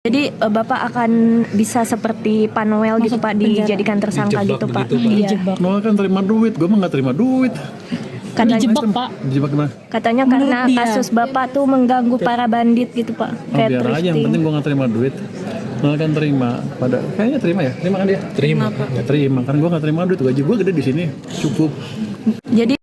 Jadi Bapak akan bisa seperti Pak Noel gitu Pak, dijadikan tersangka gitu Pak? Iya. Noel kan terima duit, gue mah nggak terima duit. Dijebak Pak. Dijebak gimana? Katanya Menurut karena dia. kasus Bapak tuh mengganggu para bandit gitu Pak. Oh, biar aja, yang penting gue nggak terima duit. Noel kan terima, kayaknya terima ya? Terima kan dia? Terima. Ya terima, kan gue nggak terima duit, gaji gue gede di sini, cukup. Jadi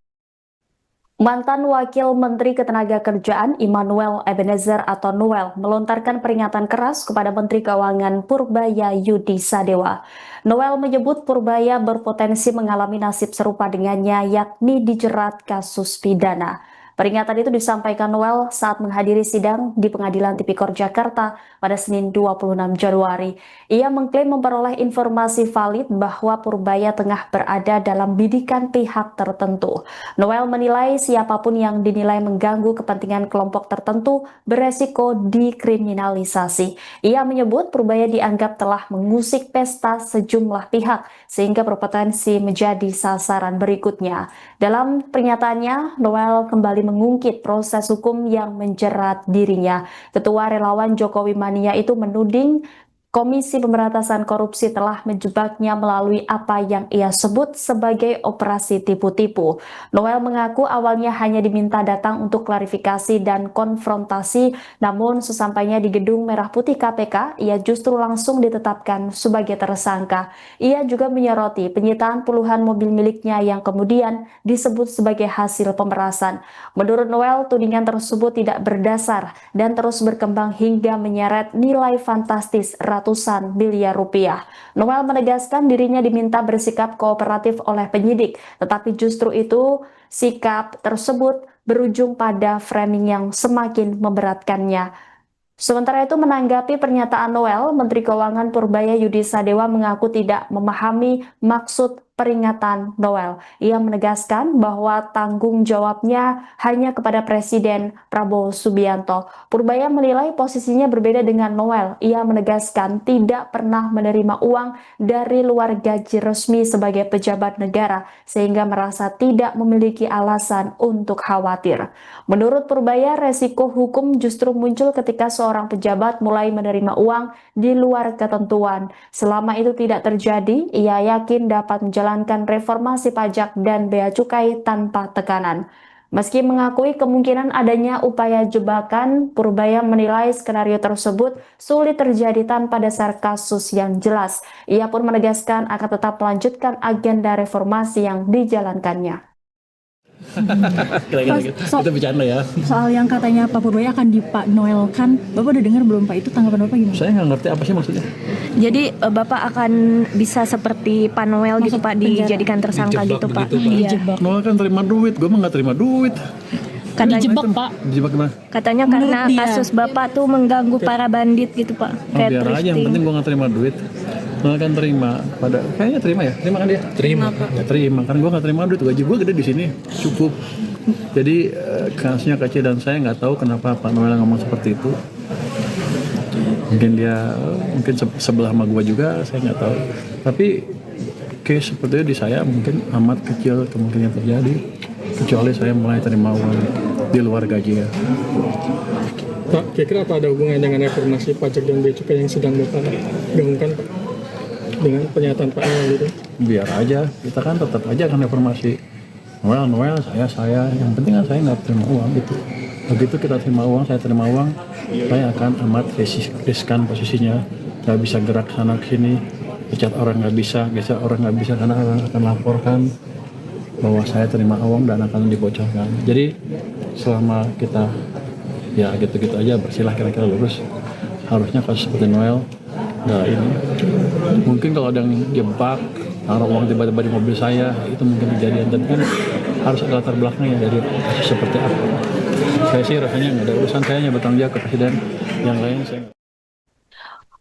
Mantan Wakil Menteri Ketenagakerjaan Immanuel Ebenezer atau Noel melontarkan peringatan keras kepada Menteri Keuangan Purbaya Yudi Sadewa. Noel menyebut Purbaya berpotensi mengalami nasib serupa dengannya, yakni dijerat kasus pidana. Peringatan itu disampaikan Noel saat menghadiri sidang di Pengadilan Tipikor Jakarta pada Senin 26 Januari. Ia mengklaim memperoleh informasi valid bahwa Purbaya tengah berada dalam bidikan pihak tertentu. Noel menilai siapapun yang dinilai mengganggu kepentingan kelompok tertentu beresiko dikriminalisasi. Ia menyebut Purbaya dianggap telah mengusik pesta sejumlah pihak sehingga berpotensi menjadi sasaran berikutnya. Dalam pernyataannya, Noel kembali mengungkit proses hukum yang menjerat dirinya. Ketua Relawan Jokowi Mania itu menuding Komisi Pemberantasan Korupsi telah menjebaknya melalui apa yang ia sebut sebagai operasi tipu-tipu. Noel mengaku awalnya hanya diminta datang untuk klarifikasi dan konfrontasi, namun sesampainya di Gedung Merah Putih KPK, ia justru langsung ditetapkan sebagai tersangka. Ia juga menyoroti penyitaan puluhan mobil miliknya yang kemudian disebut sebagai hasil pemerasan. Menurut Noel, tudingan tersebut tidak berdasar dan terus berkembang hingga menyeret nilai fantastis ratusan miliar rupiah. Noel menegaskan dirinya diminta bersikap kooperatif oleh penyidik, tetapi justru itu sikap tersebut berujung pada framing yang semakin memberatkannya. Sementara itu menanggapi pernyataan Noel, Menteri Keuangan Purbaya Yudi Sadewa mengaku tidak memahami maksud peringatan Noel. Ia menegaskan bahwa tanggung jawabnya hanya kepada Presiden Prabowo Subianto. Purbaya menilai posisinya berbeda dengan Noel. Ia menegaskan tidak pernah menerima uang dari luar gaji resmi sebagai pejabat negara, sehingga merasa tidak memiliki alasan untuk khawatir. Menurut Purbaya, resiko hukum justru muncul ketika seorang pejabat mulai menerima uang di luar ketentuan. Selama itu tidak terjadi, ia yakin dapat menjalankan reformasi pajak dan bea cukai tanpa tekanan. Meski mengakui kemungkinan adanya upaya jebakan, Purbaya menilai skenario tersebut sulit terjadi tanpa dasar kasus yang jelas. Ia pun menegaskan akan tetap melanjutkan agenda reformasi yang dijalankannya. Kira-kira gitu. Itu bercanda ya. Soal yang katanya Pak Purbaya akan di Pak Noel kan, Bapak udah dengar belum Pak? Itu tanggapan Bapak gimana? Saya nggak ngerti apa sih maksudnya. jadi Bapak akan bisa seperti Pak Noel gitu Pak, dijadikan tersangka Dijebak gitu Pak? begitu, Pak. Iya. Dijebak. Noel kan terima duit, gue mah nggak terima duit. Dijebak Pak. Dijebak gimana? Katanya Menurut karena dia. kasus Bapak tuh mengganggu para bandit gitu Pak. Oh, biar aja, yang penting gue nggak terima duit. Noel kan terima, kayaknya terima ya? Terima kan dia? Terima. Ya terima, kan gue nggak terima duit, gaji gue gede di sini, cukup. Jadi kasusnya kecil dan saya nggak tahu kenapa Pak Noel ngomong seperti itu. Mungkin dia sebelah sama gue juga, saya nggak tahu. Tapi case seperti itu di saya mungkin amat kecil kemungkinan terjadi, kecuali saya mulai terima uang di luar gaji ya. Pak, kira-kira apa ada hubungannya dengan reformasi pajak dan bea cukai yang sedang Bapak gaungkan, Pak? Dengan pernyataan Pak Noel itu? Biar aja, kita kan tetap aja akan reformasi. Noel, saya. Yang penting kan saya nggak terima uang gitu. Begitu kita terima uang, saya terima uang, saya akan amat riskan posisinya. Nggak bisa gerak sana sini, pecat orang nggak bisa, geser orang nggak bisa, karena orang akan laporkan bahwa saya terima uang dan akan dibocorkan. Jadi selama kita ya gitu-gitu aja bersilah kira-kira lurus, harusnya kasus seperti Noel nggak ini. Mungkin kalau ada yang jebak taruh uang tiba-tiba di mobil saya, itu mungkin kejadian, tapi kan harus ada latar belakangnya dari kasus seperti apa. Saya sih rasanya nggak ada urusan, saya hanya bertanggung jawab ke presiden, yang lain saya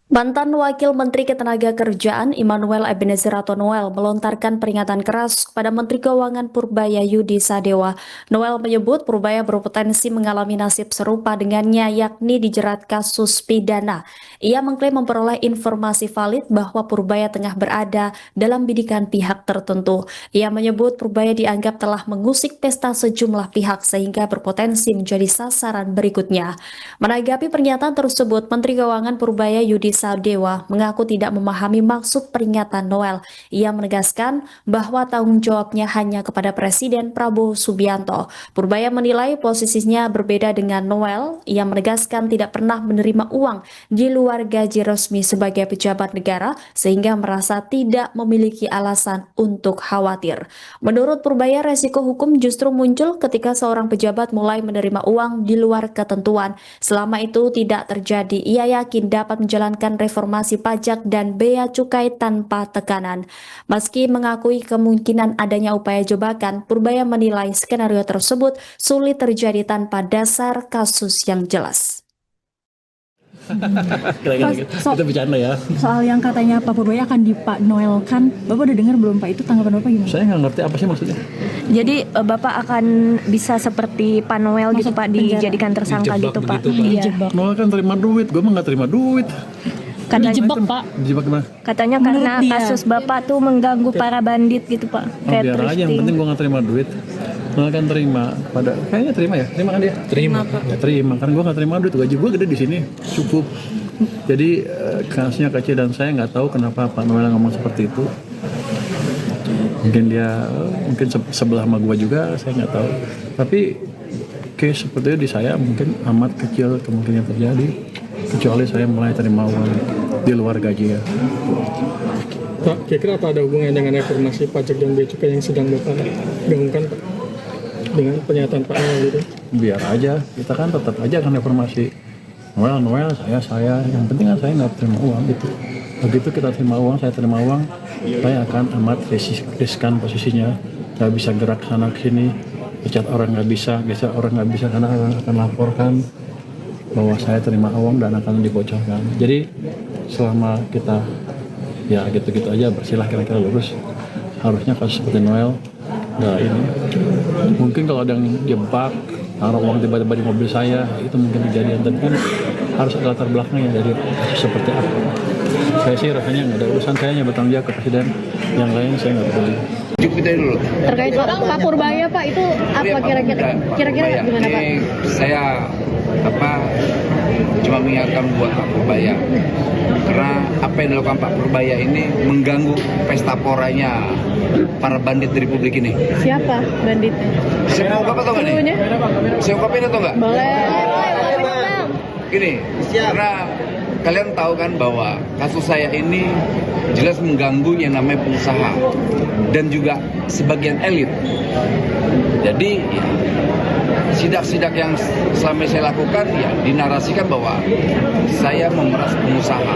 Mantan Wakil Menteri Ketenagakerjaan Immanuel Ebenezer atau Noel melontarkan peringatan keras kepada Menteri Keuangan Purbaya Yudi Sadewa. Noel menyebut Purbaya berpotensi mengalami nasib serupa dengannya, yakni dijerat kasus pidana. Ia mengklaim memperoleh informasi valid bahwa Purbaya tengah berada dalam bidikan pihak tertentu. Ia menyebut Purbaya dianggap telah mengusik pesta sejumlah pihak sehingga berpotensi menjadi sasaran berikutnya. Menanggapi pernyataan tersebut, Menteri Keuangan Purbaya Yudi Sadewa mengaku tidak memahami maksud peringatan Noel. Ia menegaskan bahwa tanggung jawabnya hanya kepada Presiden Prabowo Subianto. Purbaya menilai posisinya berbeda dengan Noel. Ia menegaskan tidak pernah menerima uang di luar gaji resmi sebagai pejabat negara sehingga merasa tidak memiliki alasan untuk khawatir. Menurut Purbaya, resiko hukum justru muncul ketika seorang pejabat mulai menerima uang di luar ketentuan. Selama itu tidak terjadi, ia yakin dapat menjalankan reformasi pajak dan bea cukai tanpa tekanan. Meski mengakui kemungkinan adanya upaya jebakan, Purbaya menilai skenario tersebut sulit terjadi tanpa dasar kasus yang jelas. Kira-kira gitu. So- Kita bercanda ya. Soal yang katanya Pak Purbaya akan Noelkan, Bapak udah dengar belum Pak? Itu tanggapan Bapak gimana? Saya nggak ngerti apa sih maksudnya. Jadi Bapak akan bisa seperti Pak Noel gitu Masuk Pak, penjara. dijadikan tersangka Dijebak gitu Pak. begitu, Pak. Iya. Noel kan terima duit, gue mah nggak terima duit. Dijebak Pak. Dijebak gimana? Katanya Menurut karena dia. kasus Bapak tuh mengganggu para bandit gitu Pak. Oh, Kayak biar aja, yang thrifting. penting gue nggak terima duit. Noel kan terima, kayaknya terima ya, terima kan dia? Terima. Ya, terima, kan gue nggak terima duit, gaji gue gede di sini, cukup. Jadi kasusnya kecil dan saya nggak tahu kenapa Pak Noel ngomong seperti itu. Mungkin dia, mungkin sebelah sama gue juga, saya nggak tahu. Tapi case seperti itu di saya mungkin amat kecil kemungkinan terjadi, kecuali saya mulai terima uang di luar gaji ya. Pak, kira-kira apa ada hubungannya dengan reformasi pajak dan bea cukai yang sedang Bapak gaungkan, Pak? Dengan pernyataan Pak Noel itu? Biar aja, kita kan tetap aja akan reformasi. Noel, saya. Yang penting kan saya nggak terima uang gitu. Begitu kita terima uang, saya terima uang, saya akan amat riskan posisinya. Nggak bisa gerak sana sini, pecat orang nggak bisa, geser orang nggak bisa, karena akan laporkan bahwa saya terima uang dan akan dibocorkan. Jadi selama kita ya gitu-gitu aja bersilah kira-kira lurus, harusnya kasus seperti Noel nggak ini. Mungkin kalau ada yang jebak taruh uang tiba-tiba di mobil saya, itu mungkin kejadian, tapi kan harus ada latar belakangnya dari kasus seperti apa. Saya sih rasanya nggak ada urusan, saya hanya bertanggung jawab ke presiden, yang lain saya nggak peduli. Terkait Pak Purbaya Pak, itu apa kira-kira gimana Pak? Ini saya cuma mengingatkan buat Pak Purbaya, karena apa yang dilakukan Pak Purbaya ini mengganggu pesta poranya para bandit di Republik ini. Siapa banditnya? Saya mau ungkap atau nggak nih? Dulunya? Saya ungkapin atau nggak? Boleh. Gini, karena kalian tahu kan bahwa kasus saya ini jelas mengganggu yang namanya pengusaha dan juga sebagian elit. Jadi ya, sidak-sidak yang selama ini saya lakukan ya dinarasikan bahwa saya memeras pengusaha.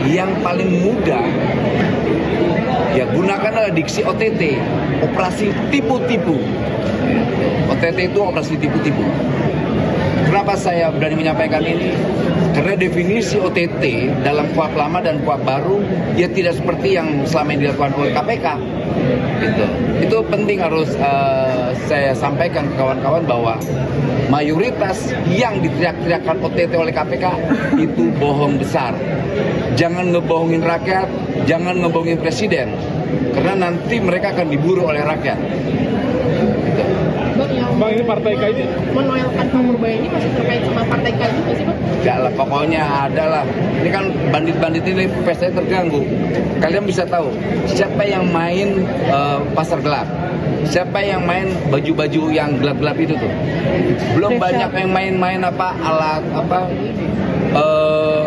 Yang paling mudah ya gunakanlah diksi OTT, operasi tipu-tipu. OTT itu operasi tipu-tipu. Kenapa saya berani menyampaikan ini? Karena definisi OTT dalam KUHP lama dan KUHP baru ya tidak seperti yang selama ini dilakukan oleh KPK. Gitu. Itu penting harus saya sampaikan ke kawan-kawan bahwa mayoritas yang diteriak-teriakkan OTT oleh KPK itu bohong besar. Jangan ngebohongin rakyat, jangan ngebohongin presiden, karena nanti mereka akan diburu oleh rakyat. Gitu. Bang, ini partai K ini Menoelkan Pak Purbaya ini masih terkait sama partai K juga sih Pak? Enggak lah, pokoknya ada lah. Ini kan bandit-bandit ini pestanya terganggu. Kalian bisa tahu siapa yang main pasar gelap, siapa yang main baju-baju yang gelap-gelap itu tuh. Belum banyak yang main-main alat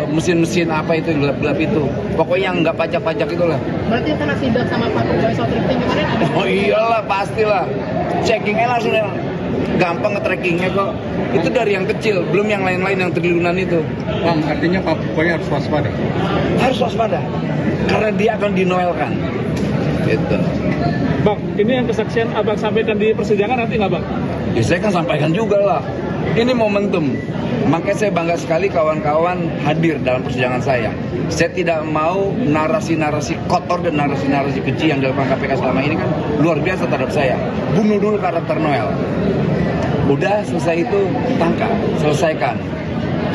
mesin-mesin apa itu yang gelap-gelap itu. Pokoknya yang nggak pajak-pajak itulah. Berarti kena sidak sama Pak Purbaya soal thrifting kemarin ada? Oh iyalah, pastilah. Checkingnya langsung gampang nge-trackingnya kok. Itu dari yang kecil, belum yang lain-lain yang triliunan itu. Bang, artinya Pak Purbaya harus waspada. Harus waspada, karena dia akan dinoelkan. Gitu. Bang, ini yang kesaksian Abang sampaikan di persidangan nanti nggak Bang? Ya saya kan sampaikan juga lah. Ini momentum. Makanya saya bangga sekali kawan-kawan hadir dalam persidangan saya. Saya tidak mau narasi-narasi kotor dan narasi-narasi keji yang dilakukan KPK selama ini kan luar biasa terhadap saya. Bunuh dulu karakter Noel. Udah selesai itu tangkap, selesaikan.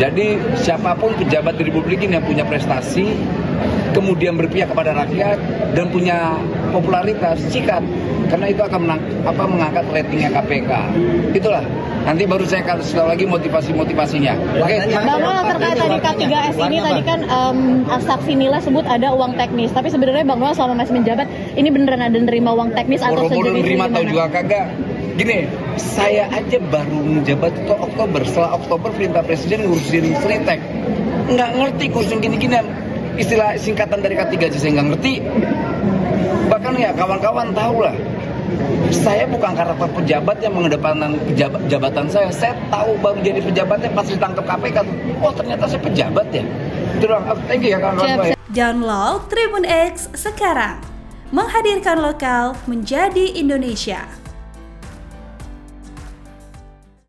Jadi siapapun pejabat di Republik ini yang punya prestasi, kemudian berpihak kepada rakyat dan punya popularitas, sikat. Karena itu akan mengangkat ratingnya KPK. Itulah. Nanti baru saya kasih tahu lagi motivasi-motivasinya. Oke. Bang Noel, terkait tadi K3S ini tadi kan saksi nilai sebut ada uang teknis. Tapi sebenarnya Bang Noel selama masih menjabat ini beneran ada nerima uang teknis atau Boro-boro sejenis nerima atau gimana? juga kagak. Gini, saya aja baru menjabat itu Oktober. Setelah Oktober perintah Presiden ngurusin Sritek. Nggak ngerti ngurusin gini-ginian. Istilah singkatan dari K3 aja saya nggak ngerti. Bahkan ya kawan-kawan tahu lah. Saya bukan karakter pejabat yang mengedepankan jabatan saya. Saya tahu baru jadi pejabatnya pas ditangkap KPK. Oh ternyata saya pejabat ya. Itu doang. Thank you ya kawan-kawan. Download Tribun X sekarang. Menghadirkan lokal menjadi Indonesia.